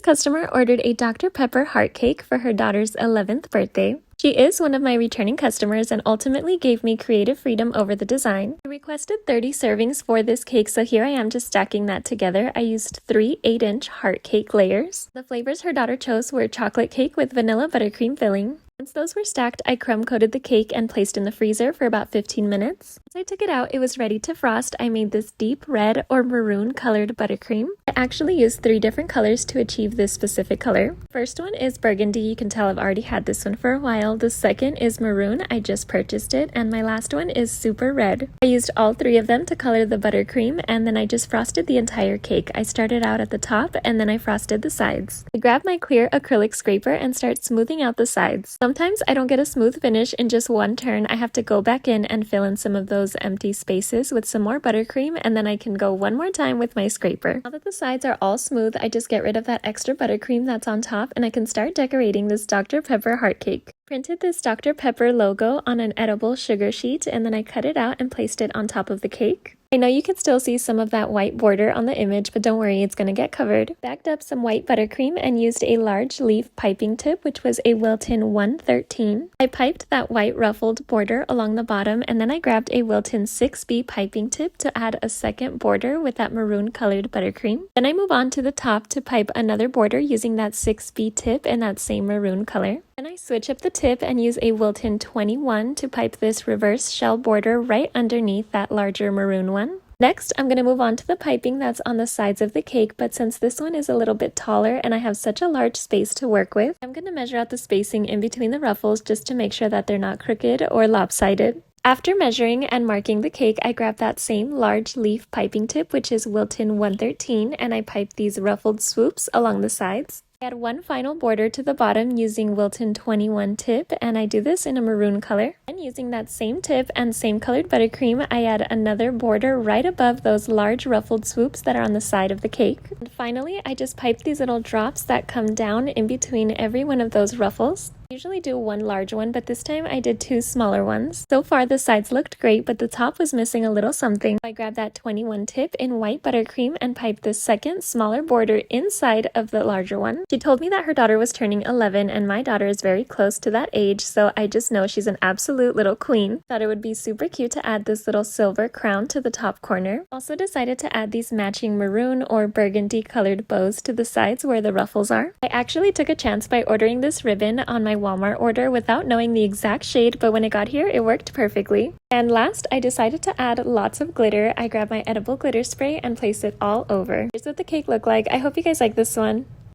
customer ordered a Dr. Pepper heart cake for her daughter's 11th birthday. She is one of my returning customers and ultimately gave me creative freedom over the design. I requested 30 servings for this cake, so here I am just stacking that together. I used 3 8-inch heart cake layers. The flavors her daughter chose were chocolate cake with vanilla buttercream filling. Once those were stacked, I crumb coated the cake and placed in the freezer for about 15 minutes. Once I took it out, it was ready to frost. I made this deep red or maroon colored buttercream. I actually used 3 different colors to achieve this specific color. First one is burgundy. You can tell I've already had this one for a while. The second is maroon. I just purchased it. And my last one is super red. I used all 3 of them to color the buttercream, and then I just frosted the entire cake. I started out at the top and then I frosted the sides. I grabbed my clear acrylic scraper and start smoothing out the sides. Sometimes I don't get a smooth finish in just one turn. I have to go back in and fill in some of those empty spaces with some more buttercream, and then I can go one more time with my scraper. Now that the sides are all smooth, I just get rid of that extra buttercream that's on top and I can start decorating this Dr. Pepper heart cake. Printed this Dr. Pepper logo on an edible sugar sheet and then I cut it out and placed it on top of the cake. I know you can still see some of that white border on the image, but don't worry, it's going to get covered. Backed up some white buttercream and used a large leaf piping tip, which was a Wilton 113. I piped that white ruffled border along the bottom, and then I grabbed a Wilton 6B piping tip to add a second border with that maroon colored buttercream. Then I move on to the top to pipe another border using that 6B tip in that same maroon color. Then I switch up the tip and use a Wilton 21 to pipe this reverse shell border right underneath that larger maroon one. Next, I'm going to move on to the piping that's on the sides of the cake, but since this one is a little bit taller and I have such a large space to work with, I'm going to measure out the spacing in between the ruffles just to make sure that they're not crooked or lopsided. After measuring and marking the cake, I grabbed that same large leaf piping tip, which is Wilton 113, and I piped these ruffled swoops along the sides. I add one final border to the bottom using Wilton 21 tip, and I do this in a maroon color. And using that same tip and same colored buttercream, I add another border right above those large ruffled swoops that are on the side of the cake. And finally, I just pipe these little drops that come down in between every one of those ruffles. I usually do one large one, but this time I did 2 smaller ones. So far the sides looked great, but the top was missing a little something. I grabbed that 21 tip in white buttercream and piped the second smaller border inside of the larger one. She told me that her daughter was turning 11 and my daughter is very close to that age, so I just know she's an absolute little queen. Thought it would be super cute to add this little silver crown to the top corner. Also decided to add these matching maroon or burgundy colored bows to the sides where the ruffles are. I actually took a chance by ordering this ribbon on my Walmart order without knowing the exact shade, but when it got here, it worked perfectly. And last, I decided to add lots of glitter. I grabbed my edible glitter spray and placed it all over. Here's what the cake looked like. I hope you guys like this one.